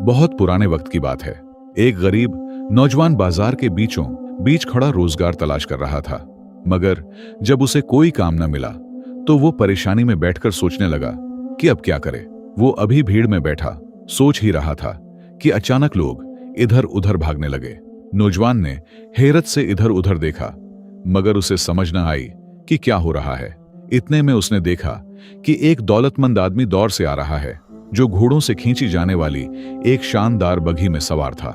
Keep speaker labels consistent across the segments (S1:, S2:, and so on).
S1: बहुत पुराने वक्त की बात है। एक गरीब नौजवान बाजार के बीचों बीच खड़ा रोजगार तलाश कर रहा था, मगर जब उसे कोई काम न मिला तो वो परेशानी में बैठकर सोचने लगा कि अब क्या करे। वो अभी भीड़ में बैठा सोच ही रहा था कि अचानक लोग इधर उधर भागने लगे। नौजवान ने हैरत से इधर उधर देखा, मगर उसे समझ न आई कि क्या हो रहा है। इतने में उसने देखा कि एक दौलतमंद आदमी दौर से आ रहा है, जो घोड़ों से खींची जाने वाली एक शानदार बघी में सवार था।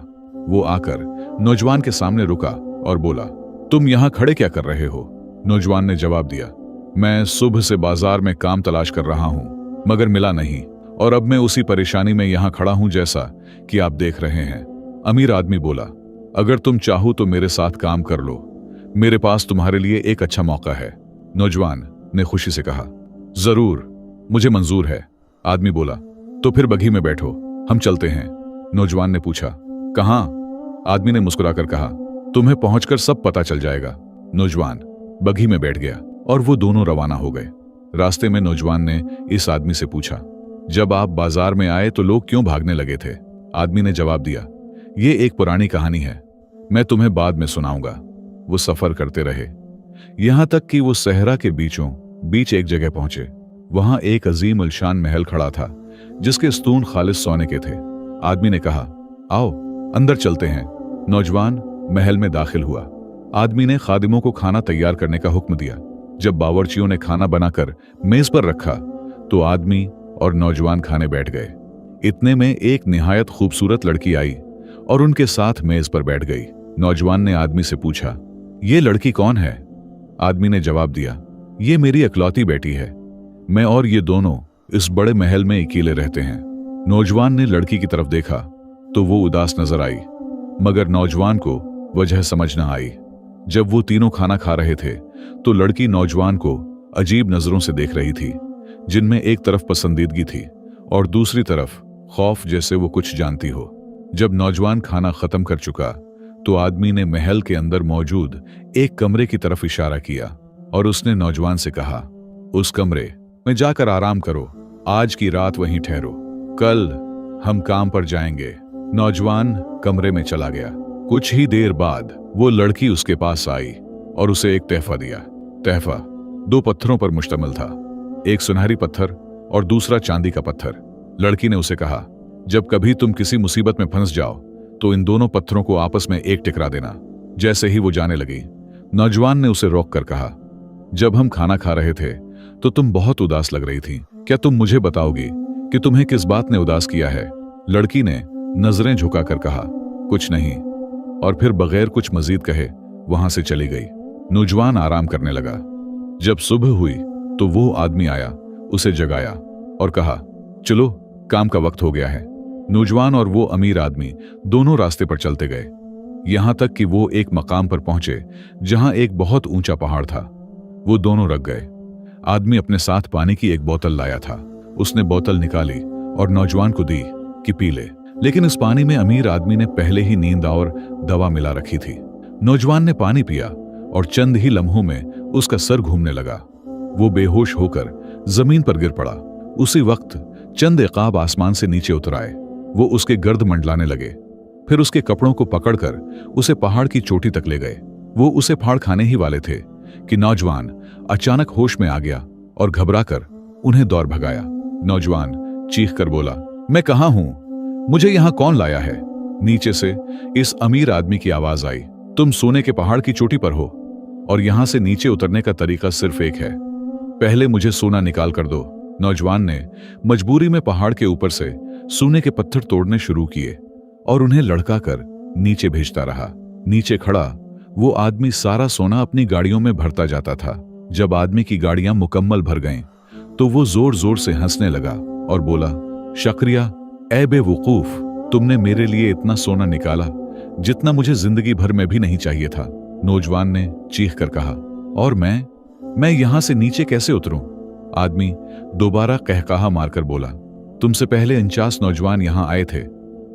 S1: वो आकर नौजवान के सामने रुका और बोला, तुम यहां खड़े क्या कर रहे हो? नौजवान ने जवाब दिया, मैं सुबह से बाजार में काम तलाश कर रहा हूं, मगर मिला नहीं, और अब मैं उसी परेशानी में यहां खड़ा हूं जैसा कि आप देख रहे हैं। अमीर आदमी बोला, अगर तुम चाहो तो मेरे साथ काम कर लो, मेरे पास तुम्हारे लिए एक अच्छा मौका है। नौजवान ने खुशी से कहा, जरूर, मुझे मंजूर है। आदमी बोला, तो फिर बघी में बैठो, हम चलते हैं। नौजवान ने पूछा, कहां? आदमी ने मुस्कुराकर कहा, तुम्हें पहुंचकर सब पता चल जाएगा। नौजवान बघी में बैठ गया और वो दोनों रवाना हो गए। रास्ते में नौजवान ने इस आदमी से पूछा, जब आप बाजार में आए तो लोग क्यों भागने लगे थे? आदमी ने जवाब दिया, ये एक पुरानी कहानी है, मैं तुम्हें बाद में सुनाऊंगा। वो सफर करते रहे, यहां तक कि वो सहरा के बीचों बीच एक जगह पहुंचे। वहां एक अजीम उलशान महल खड़ा था, जिसके स्तून खालिस सोने के थे। आदमी ने कहा, आओ अंदर चलते हैं। नौजवान महल में दाखिल हुआ। आदमी ने खादिमों को खाना तैयार करने का हुक्म दिया। जब बावर्चियों ने खाना बनाकर मेज पर रखा तो आदमी और नौजवान खाने बैठ गए। इतने में एक निहायत खूबसूरत लड़की आई और उनके साथ मेज पर बैठ गई। नौजवान ने आदमी से पूछा, ये लड़की कौन है? आदमी ने जवाब दिया, ये मेरी इकलौती बेटी है, मैं और ये दोनों इस बड़े महल में अकेले रहते हैं। नौजवान ने लड़की की तरफ देखा तो वो उदास नजर आई, मगर नौजवान को वजह समझ न आई। जब वो तीनों खाना खा रहे थे तो लड़की नौजवान को अजीब नजरों से देख रही थी, जिनमें एक तरफ पसंदीदगी थी और दूसरी तरफ खौफ, जैसे वो कुछ जानती हो। जब नौजवान खाना खत्म कर चुका तो आदमी ने महल के अंदर मौजूद एक कमरे की तरफ इशारा किया और उसने नौजवान से कहा, उस कमरे में जाकर आराम करो, आज की रात वहीं ठहरो, कल हम काम पर जाएंगे। नौजवान कमरे में चला गया। कुछ ही देर बाद वो लड़की उसके पास आई और उसे एक तोहफा दिया। तोहफा 2 पत्थरों पर मुश्तमिल था, एक सुनहरी पत्थर और दूसरा चांदी का पत्थर। लड़की ने उसे कहा, जब कभी तुम किसी मुसीबत में फंस जाओ तो इन दोनों पत्थरों को आपस में एक टकरा देना। जैसे ही वो जाने लगी, नौजवान ने उसे रोककर कहा, जब हम खाना खा रहे थे तो तुम बहुत उदास लग रही थी, क्या तुम मुझे बताओगी कि तुम्हें किस बात ने उदास किया है? लड़की ने नजरें झुकाकर कहा, कुछ नहीं, और फिर बगैर कुछ मजीद कहे वहां से चली गई। नौजवान आराम करने लगा। जब सुबह हुई तो वो आदमी आया, उसे जगाया और कहा, चलो काम का वक्त हो गया है। नौजवान और वो अमीर आदमी दोनों रास्ते पर चलते गए, यहां तक कि वो एक मकाम पर पहुंचे जहां एक बहुत ऊंचा पहाड़ था। वो दोनों रुक गए। आदमी अपने साथ पानी की एक बोतल लाया था। उसने बोतल निकाली और नौजवान को दी कि पी ले, लेकिन इस पानी में अमीर आदमी ने पहले ही नींद और दवा मिला रखी थी। नौजवान ने पानी पिया और चंद ही लम्हों में उसका सर घूमने लगा। वो बेहोश होकर जमीन पर गिर पड़ा। उसी वक्त चंद इकाब आसमान से नीचे उतर आए। वो उसके गर्द मंडलाने लगे, फिर उसके कपड़ों को पकड़कर उसे पहाड़ की चोटी तक ले गए। वो उसे फाड़ खाने ही वाले थे कि नौजवान अचानक होश में आ गया और घबराकर उन्हें दौड़ भगाया। नौजवान चीख कर बोला, मैं कहां हूं? मुझे यहां कौन लाया है? नीचे से इस अमीर आदमी की आवाज आई, तुम सोने के पहाड़ की चोटी पर हो और यहां से नीचे उतरने का तरीका सिर्फ एक है, पहले मुझे सोना निकाल कर दो। नौजवान ने मजबूरी में पहाड़ के ऊपर से सोने के पत्थर तोड़ने शुरू किए और उन्हें लड़का कर नीचे भेजता रहा। नीचे खड़ा वो आदमी सारा सोना अपनी गाड़ियों में भरता जाता था। जब आदमी की गाड़ियां मुकम्मल भर गईं, तो वो जोर जोर से हंसने लगा और बोला, शुक्रिया ए बेवकूफ, तुमने मेरे लिए इतना सोना निकाला जितना मुझे जिंदगी भर में भी नहीं चाहिए था। नौजवान ने चीख कर कहा, और मैं यहां से नीचे कैसे उतरूं? आदमी दोबारा कहकाहा मारकर बोला, तुमसे पहले 49 नौजवान यहां आए थे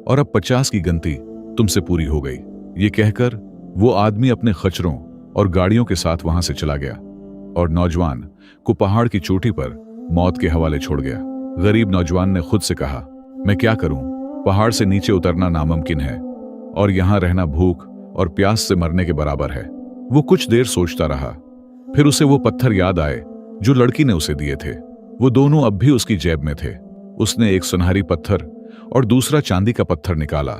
S1: और अब 50 की गिनती तुमसे पूरी हो गई। ये कहकर वो आदमी अपने खच्चरों और गाड़ियों के साथ वहां से चला गया और नौजवान को पहाड़ की चोटी पर मौत के हवाले छोड़ गया। गरीब नौजवान ने खुद से कहा, मैं क्या करूं? पहाड़ से नीचे उतरना नामुमकिन है और यहां रहना भूख और प्यास से मरने के बराबर है। वो कुछ देर सोचता रहा, फिर उसे वो पत्थर याद आए जो लड़की ने उसे दिए थे। वो दोनों अब भी उसकी जेब में थे। उसने एक सुनहरी पत्थर और दूसरा चांदी का पत्थर निकाला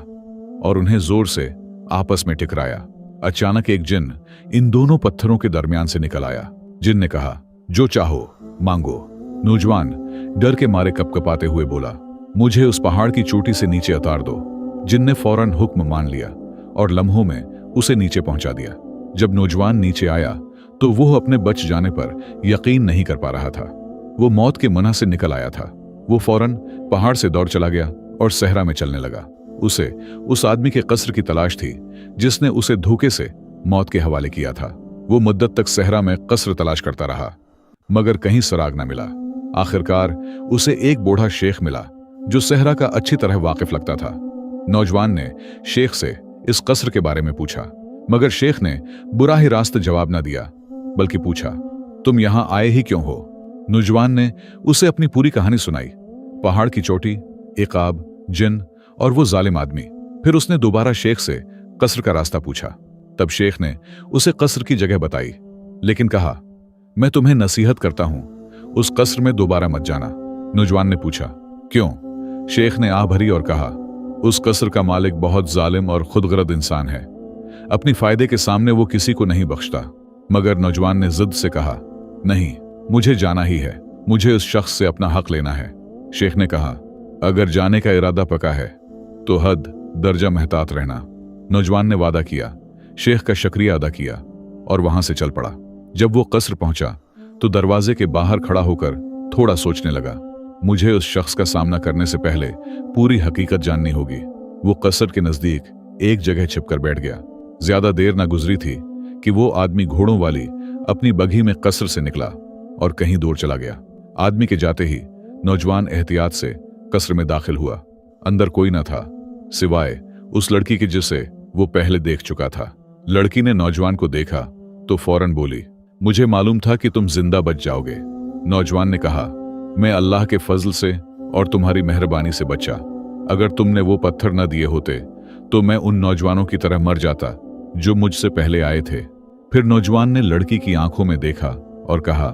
S1: और उन्हें जोर से आपस में टकराया। अचानक एक जिन इन दोनों पत्थरों के दरमियान से निकल आया। जिन ने कहा, जो चाहो मांगो। नौजवान डर के मारे कपकपाते हुए बोला, मुझे उस पहाड़ की चोटी से नीचे उतार दो। जिन ने फौरन हुक्म मान लिया और लम्हों में उसे नीचे पहुंचा दिया। जब नौजवान नीचे आया तो वो अपने बच जाने पर यकीन नहीं कर पा रहा था। वो मौत के मुंह से निकल आया था। वो फौरन पहाड़ से दौड़ चला गया और सहरा में चलने लगा। उसे उस आदमी के कस्र की तलाश थी जिसने उसे धोखे से मौत के हवाले किया था। वो मुद्दत तक सहरा में कस्र तलाश करता रहा मगर कहीं सुराग न मिला। आखिरकार उसे एक बूढ़ा शेख मिला जो सहरा का अच्छी तरह वाकिफ लगता था। नौजवान ने शेख से इस कस्र के बारे में पूछा मगर शेख ने बुरा ही रास्त जवाब न दिया बल्कि पूछा, तुम यहां आए ही क्यों हो? नौजवान ने उसे अपनी पूरी कहानी सुनाई, पहाड़ की चोटी, इकाब, जिन और वो जालिम आदमी। फिर उसने दोबारा शेख से कस्र का रास्ता पूछा। तब शेख ने उसे कस्र की जगह बताई लेकिन कहा, मैं तुम्हें नसीहत करता हूं, उस कस्र में दोबारा मत जाना। नौजवान ने पूछा, क्यों? शेख ने आह भरी और कहा, उस कस्र का मालिक बहुत जालिम और खुदगर्द इंसान है। अपनी फायदे के सामने वो किसी को नहीं बख्शता। मगर नौजवान ने जिद से कहा, नहीं, मुझे जाना ही है, मुझे उस शख्स से अपना हक लेना है। शेख ने कहा, अगर जाने का इरादा पका है तो हद दर्जा मेहतात रहना। नौजवान ने वादा किया, शेख का शुक्रिया अदा किया और वहां से चल पड़ा। जब वो कस्र पहुंचा तो दरवाजे के बाहर खड़ा होकर थोड़ा सोचने लगा, मुझे उस शख्स का सामना करने से पहले पूरी हकीकत जाननी होगी। वो कस्र के नजदीक एक जगह छिपकर बैठ गया। ज्यादा देर न गुजरी थी कि वो आदमी घोड़ों वाली अपनी बघी में कस्र से निकला और कहीं दूर चला गया। आदमी के जाते ही नौजवान एहतियात से कस्र में दाखिल हुआ। अंदर कोई न था सिवाय उस लड़की के जिसे वो पहले देख चुका था। लड़की ने नौजवान को देखा तो फौरन बोली, मुझे मालूम था कि तुम जिंदा बच जाओगे। नौजवान ने कहा, मैं अल्लाह के फजल से और तुम्हारी मेहरबानी से बचा। अगर तुमने वो पत्थर न दिए होते तो मैं उन नौजवानों की तरह मर जाता जो मुझसे पहले आए थे। फिर नौजवान ने लड़की की आंखों में देखा और कहा,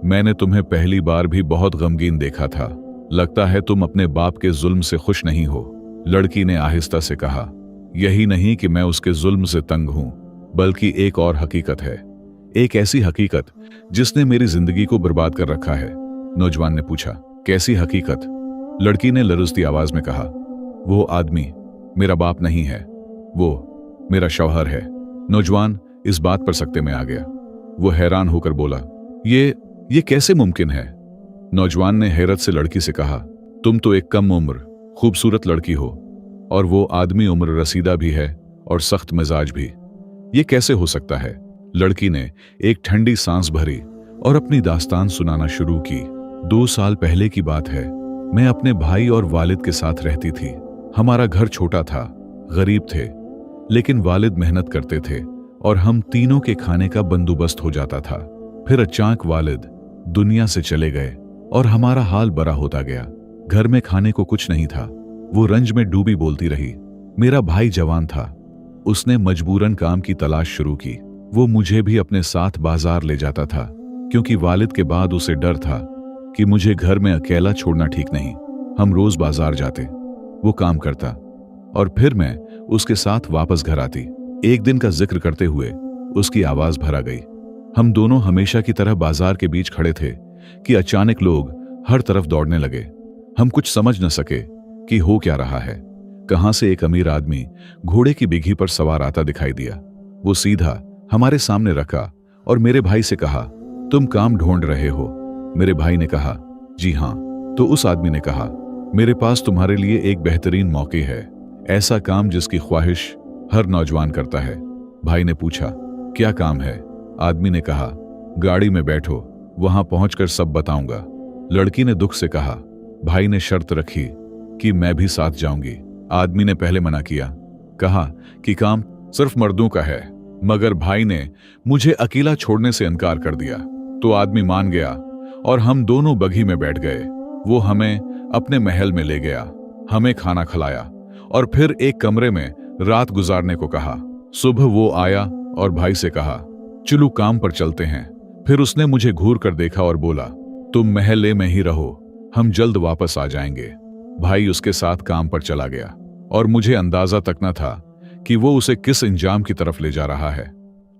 S1: मैंने तुम्हें पहली बार भी बहुत गमगीन देखा था, लगता है तुम अपने बाप के जुल्म से खुश नहीं हो। लड़की ने आहिस्ता से कहा, यही नहीं कि मैं उसके जुल्म से तंग हूं, बल्कि एक और हकीकत है, एक ऐसी हकीकत जिसने मेरी जिंदगी को बर्बाद कर रखा है। नौजवान ने पूछा, कैसी हकीकत? लड़की ने लरजती आवाज में कहा, वो आदमी मेरा बाप नहीं है, वो मेरा शौहर है। नौजवान इस बात पर सकते में आ गया। वो हैरान होकर बोला, ये कैसे मुमकिन है? नौजवान ने हैरत से लड़की से कहा, तुम तो एक कम उम्र खूबसूरत लड़की हो और वो आदमी उम्र रसीदा भी है और सख्त मिजाज भी, ये कैसे हो सकता है? लड़की ने एक ठंडी सांस भरी और अपनी दास्तान सुनाना शुरू की। 2 साल पहले की बात है। मैं अपने भाई और वालिद के साथ रहती थी। हमारा घर छोटा था, गरीब थे, लेकिन वालिद मेहनत करते थे और हम तीनों के खाने का बंदोबस्त हो जाता था। फिर अचानक वालिद दुनिया से चले गए और हमारा हाल बुरा होता गया। घर में खाने को कुछ नहीं था। वो रंज में डूबी बोलती रही। मेरा भाई जवान था, उसने मजबूरन काम की तलाश शुरू की। वो मुझे भी अपने साथ बाजार ले जाता था क्योंकि वालिद के बाद उसे डर था कि मुझे घर में अकेला छोड़ना ठीक नहीं। हम रोज बाजार जाते, वो काम करता और फिर मैं उसके साथ वापस घर आती। एक दिन का जिक्र करते हुए उसकी आवाज भर आ गई। हम दोनों हमेशा की तरह बाजार के बीच खड़े थे कि अचानक लोग हर तरफ दौड़ने लगे। हम कुछ समझ न सके कि हो क्या रहा है। कहां से एक अमीर आदमी घोड़े की बिघी पर सवार आता दिखाई दिया। वो सीधा हमारे सामने रखा और मेरे भाई से कहा, तुम काम ढूंढ रहे हो? मेरे भाई ने कहा, जी हां। तो उस आदमी ने कहा, मेरे पास तुम्हारे लिए एक बेहतरीन मौके है, ऐसा काम जिसकी ख्वाहिश हर नौजवान करता है। भाई ने पूछा, क्या काम है? आदमी ने कहा, गाड़ी में बैठो, वहां पहुंचकर सब बताऊंगा। लड़की ने दुख से कहा। भाई ने शर्त रखी कि मैं भी साथ जाऊंगी। आदमी ने पहले मना किया, कहा कि काम सिर्फ मर्दों का है, मगर भाई ने मुझे अकेला छोड़ने से इनकार कर दिया। तो आदमी मान गया और हम दोनों बघी में बैठ गए। वो हमें अपने महल में ले गया, हमें खाना खिलाया और फिर एक कमरे में रात गुजारने को कहा। सुबह वो आया और भाई से कहा, चलो काम पर चलते हैं। फिर उसने मुझे घूर कर देखा और बोला, तुम महल में ही रहो, हम जल्द वापस आ जाएंगे। भाई उसके साथ काम पर चला गया और मुझे अंदाजा तक न था कि वो उसे किस इंजाम की तरफ ले जा रहा है।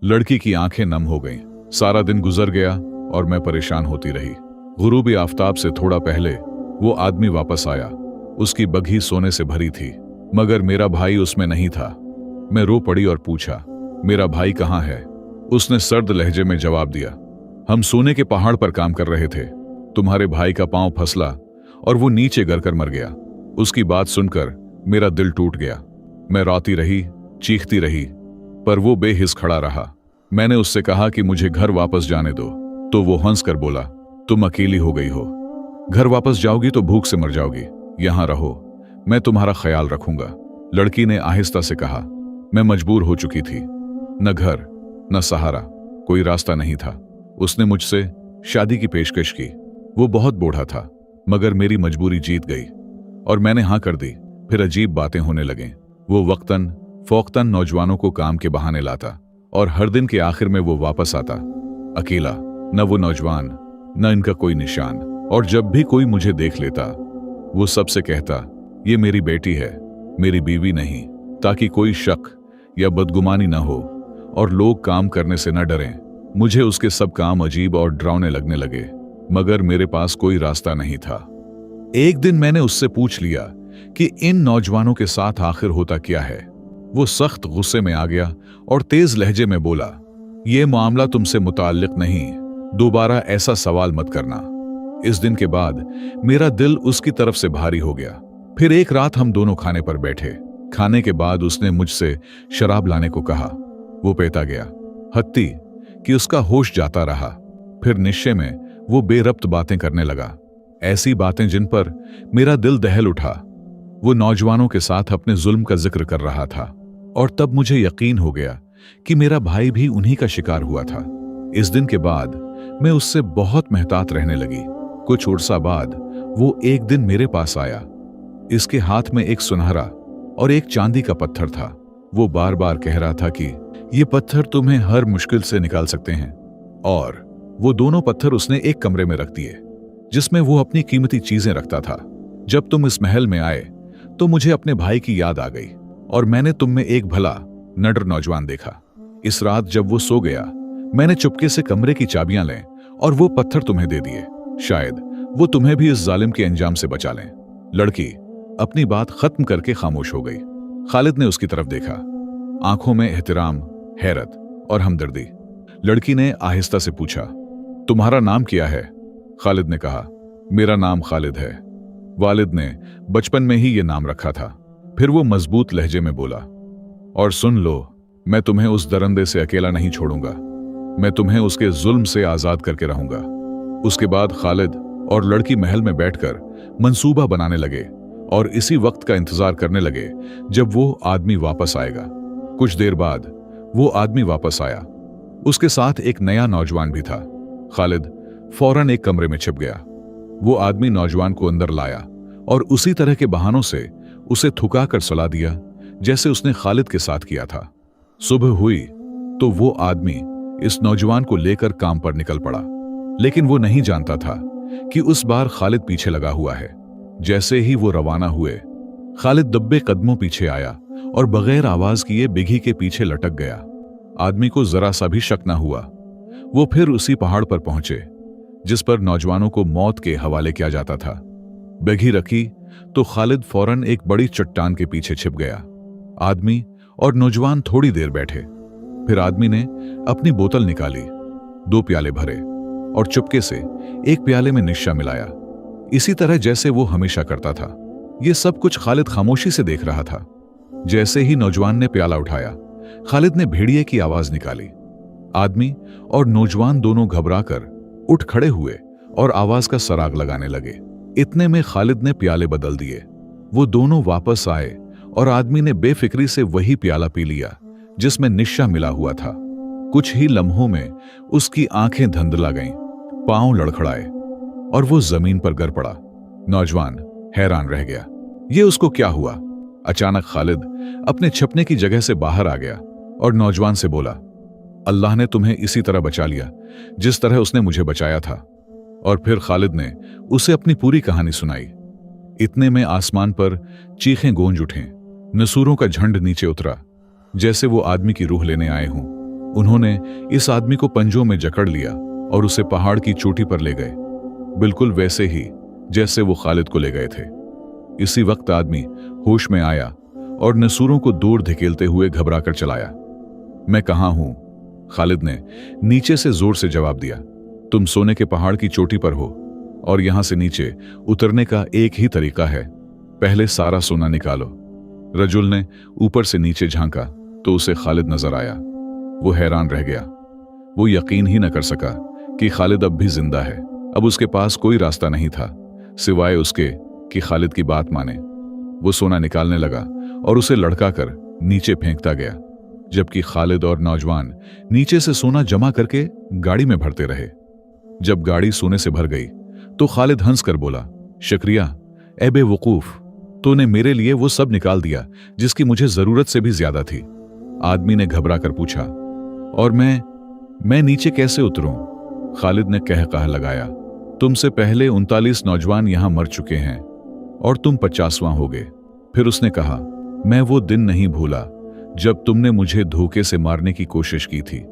S1: लड़की की आंखें नम हो गईं। सारा दिन गुजर गया और मैं परेशान होती रही। गुरूबी आफताब से थोड़ा पहले वो आदमी वापस आया। उसकी बग्घी सोने से भरी थी, मगर मेरा भाई उसमें नहीं था। मैं रो पड़ी और पूछा, मेरा भाई कहाँ है? उसने सर्द लहजे में जवाब दिया, हम सोने के पहाड़ पर काम कर रहे थे। तुम्हारे भाई का पांव फसला और वो नीचे गिरकर मर गया। उसकी बात सुनकर मेरा दिल टूट गया। मैं रोती रही, चीखती रही, पर वो बेहिस खड़ा रहा। मैंने उससे कहा कि मुझे घर वापस जाने दो, तो वो हंसकर बोला, तुम अकेली हो गई हो, घर वापस जाओगी तो भूख से मर जाओगी। यहां रहो, मैं तुम्हारा ख्याल रखूंगा। लड़की ने आहिस्ता से कहा। मैं मजबूर हो चुकी थी, न घर न सहारा, कोई रास्ता नहीं था। उसने मुझसे शादी की पेशकश की। वो बहुत बूढ़ा था, मगर मेरी मजबूरी जीत गई और मैंने हां कर दी। फिर अजीब बातें होने लगें। वो वक्तन फौक्तन नौजवानों को काम के बहाने लाता और हर दिन के आखिर में वो वापस आता अकेला। न वो नौजवान, न इनका कोई निशान। और जब भी कोई मुझे देख लेता, वो सबसे कहता, ये मेरी बेटी है, मेरी बीवी नहीं, ताकि कोई शक या बदगुमानी न हो और लोग काम करने से न डरें। मुझे उसके सब काम अजीब और डरावने लगने लगे, मगर मेरे पास कोई रास्ता नहीं था। एक दिन मैंने उससे पूछ लिया कि इन नौजवानों के साथ आखिर होता क्या है। वो सख्त गुस्से में आ गया और तेज लहजे में बोला, यह मामला तुमसे मुताल्लिक नहीं, दोबारा ऐसा सवाल मत करना। इस दिन के बाद मेरा दिल उसकी तरफ से भारी हो गया। फिर एक रात हम दोनों खाने पर बैठे। खाने के बाद उसने मुझसे शराब लाने को कहा। वो पीता गया, हत्ती कि उसका होश जाता रहा। फिर निश्चय में वो बेरब्त बातें करने लगा, ऐसी बातें जिन पर मेरा दिल दहल उठा। वो नौजवानों के साथ अपने जुल्म का जिक्र कर रहा था और तब मुझे यकीन हो गया कि मेरा भाई भी उन्हीं का शिकार हुआ था। इस दिन के बाद मैं उससे बहुत मेहतात रहने लगी। कुछ उर्सा बाद वो एक दिन मेरे पास आया। इसके हाथ में एक सुनहरा और एक चांदी का पत्थर था। वो बार बार कह रहा था कि ये पत्थर तुम्हें हर मुश्किल से निकाल सकते हैं। और वो दोनों पत्थर उसने एक कमरे में रख दिए, जिसमें वो अपनी कीमती चीजें रखता था। जब तुम इस महल में आए तो मुझे अपने भाई की याद आ गई और मैंने तुम में एक भला नडर नौजवान देखा। इस रात जब वो सो गया, मैंने चुपके से कमरे की चाबियां लें और वो पत्थर तुम्हें दे दिए। शायद वो तुम्हें भी इस जालिम के अंजाम से बचा लें। लड़की अपनी बात खत्म करके खामोश हो गई। खालिद ने उसकी तरफ देखा, आंखों में एहतराम, हैरत और हमदर्दी। लड़की ने आहिस्ता से पूछा, तुम्हारा नाम क्या है? खालिद ने कहा, मेरा नाम खालिद है। वालिद ने बचपन में ही ये नाम रखा था। फिर वो मजबूत लहजे में बोला, और सुन लो, मैं तुम्हें उस दरंदे से अकेला नहीं छोड़ूंगा, मैं तुम्हें उसके जुल्म से आजाद करके रहूंगा। उसके बाद खालिद और लड़की महल में बैठकर मंसूबा बनाने लगे और इसी वक्त का इंतजार करने लगे जब वो आदमी वापस आएगा। कुछ देर बाद वो आदमी वापस आया। उसके साथ एक नया नौजवान भी था। खालिद फौरन एक कमरे में छिप गया। वो आदमी नौजवान को अंदर लाया और उसी तरह के बहानों से उसे थुका कर सुला दिया जैसे उसने खालिद के साथ किया था। सुबह हुई तो वो आदमी इस नौजवान को लेकर काम पर निकल पड़ा, लेकिन वो नहीं जानता था कि उस बार खालिद पीछे लगा हुआ है। जैसे ही वो रवाना हुए, खालिद दब्बे कदमों पीछे आया और बगैर आवाज किए बिघी के पीछे लटक गया। आदमी को जरा सा भी शक न हुआ। वो फिर उसी पहाड़ पर पहुंचे जिस पर नौजवानों को मौत के हवाले किया जाता था। बिघी रखी तो खालिद फौरन एक बड़ी चट्टान के पीछे छिप गया। आदमी और नौजवान थोड़ी देर बैठे। फिर आदमी ने अपनी बोतल निकाली, 2 प्याले भरे और चुपके से एक प्याले में निशा मिलाया, इसी तरह जैसे वो हमेशा करता था। ये सब कुछ खालिद खामोशी से देख रहा था। जैसे ही नौजवान ने प्याला उठाया, खालिद ने भेड़िए की आवाज निकाली। आदमी और नौजवान दोनों घबराकर उठ खड़े हुए और आवाज का सराग लगाने लगे। इतने में खालिद ने प्याले बदल दिए। वो दोनों वापस आए और आदमी ने बेफिक्री से वही प्याला पी लिया जिसमें निशा मिला हुआ था। कुछ ही लम्हों में उसकी आंखें धंधला गईं, पांव लड़खड़ाए और वो जमीन पर गिर पड़ा। नौजवान हैरान रह गया, ये उसको क्या हुआ? अचानक खालिद अपने छपने की जगह से बाहर आ गया और नौजवान से बोला, अल्लाह ने तुम्हें इसी तरह बचा लिया जिस तरह उसने मुझे बचाया था। और फिर खालिद ने उसे अपनी पूरी कहानी सुनाई। इतने में आसमान पर चीखें गूंज उठें, नसूरों का झंड नीचे उतरा, जैसे वो आदमी की रूह लेने आए हों। उन्होंने इस आदमी को पंजों में जकड़ लिया और उसे पहाड़ की चोटी पर ले गए, बिल्कुल वैसे ही जैसे वो खालिद को ले गए थे। इसी वक्त आदमी होश में आया और नसूरों को दूर धकेलते हुए घबराकर चलाया। मैं कहाँ हूं? खालिद ने नीचे से जोर से जवाब दिया, तुम सोने के पहाड़ की चोटी पर हो और यहां से नीचे उतरने का एक ही तरीका है, पहले सारा सोना निकालो। रजुल ने ऊपर से नीचे झांका तो उसे खालिद नजर आया। वो हैरान रह गया। वो यकीन ही न कर सका कि खालिद अब भी जिंदा है। अब उसके पास कोई रास्ता नहीं था सिवाय उसके कि खालिद की बात माने। वो सोना निकालने लगा और उसे लड़का कर नीचे फेंकता गया, जबकि खालिद और नौजवान नीचे से सोना जमा करके गाड़ी में भरते रहे। जब गाड़ी सोने से भर गई तो खालिद हंसकर बोला, शुक्रिया ए बेवकूफ, तूने मेरे लिए वो सब निकाल दिया जिसकी मुझे जरूरत से भी ज्यादा थी। आदमी ने घबरा कर पूछा, और मैं नीचे कैसे उतरूं? खालिद ने कह लगाया, तुमसे पहले 39 नौजवान यहां मर चुके हैं और तुम 50वां हो गए। फिर उसने कहा, मैं वो दिन नहीं भूला जब तुमने मुझे धोखे से मारने की कोशिश की थी,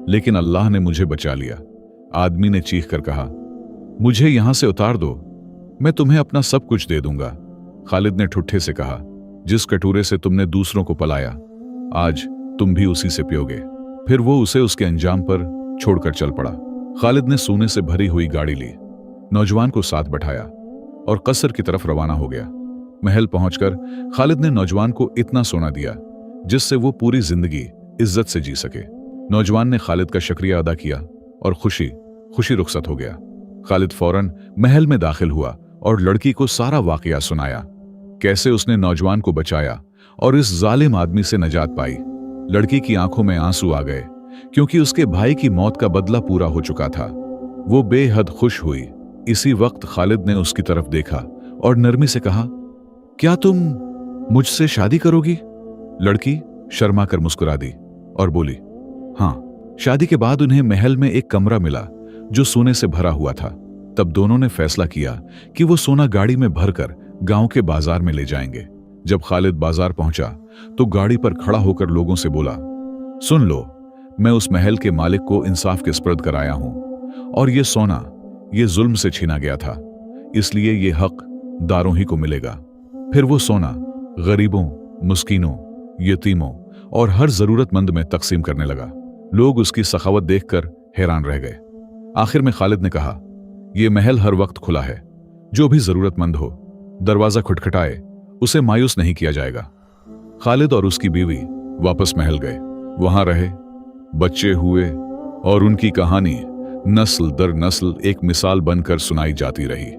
S1: लेकिन अल्लाह ने मुझे बचा लिया। आदमी ने चीख कर कहा, मुझे यहां से उतार दो, मैं तुम्हें अपना सब कुछ दे दूंगा। खालिद ने ठुट्ठे से कहा, जिस कटोरे से तुमने दूसरों को पलाया, आज तुम भी उसी से पियोगे। फिर वो उसे उसके अंजाम पर छोड़कर चल पड़ा। खालिद ने सोने से भरी हुई गाड़ी ली, नौजवान को साथ बैठाया और कसर की तरफ रवाना हो गया। महल पहुंचकर खालिद ने नौजवान को इतना सोना दिया जिससे वो पूरी जिंदगी इज्जत से जी सके। नौजवान ने खालिद का शुक्रिया अदा किया और खुशी खुशी रुखसत हो गया। खालिद फौरन महल में दाखिल हुआ और लड़की को सारा वाकया सुनाया, कैसे उसने नौजवान को बचाया और इस जालिम आदमी से नजात पाई। लड़की की आंखों में आंसू आ गए क्योंकि उसके भाई की मौत का बदला पूरा हो चुका था। वो बेहद खुश हुई। इसी वक्त खालिद ने उसकी तरफ देखा और नरमी से कहा, क्या तुम मुझसे शादी करोगी? लड़की शर्मा कर मुस्कुरा दी और बोली, हाँ। शादी के बाद उन्हें महल में एक कमरा मिला जो सोने से भरा हुआ था। तब दोनों ने फैसला किया कि वो सोना गाड़ी में भरकर गांव के बाजार में ले जाएंगे। जब खालिद बाजार पहुंचा तो गाड़ी पर खड़ा होकर लोगों से बोला, सुन लो, मैं उस महल के मालिक को इंसाफ के सुपुर्द कराया हूं और ये सोना ये जुल्म से छीना गया था, इसलिए ये हक दारों ही को मिलेगा। फिर वो सोना गरीबों, मुस्किनों, यतीमों और हर जरूरतमंद में तकसीम करने लगा। लोग उसकी सखावत देखकर हैरान रह गए। आखिर में खालिद ने कहा, यह महल हर वक्त खुला है, जो भी जरूरतमंद हो दरवाजा खटखटाए, उसे मायूस नहीं किया जाएगा। खालिद और उसकी बीवी वापस महल गए, वहां रहे, बच्चे हुए और उनकी कहानी नस्ल दर नस्ल एक मिसाल बनकर सुनाई जाती रही।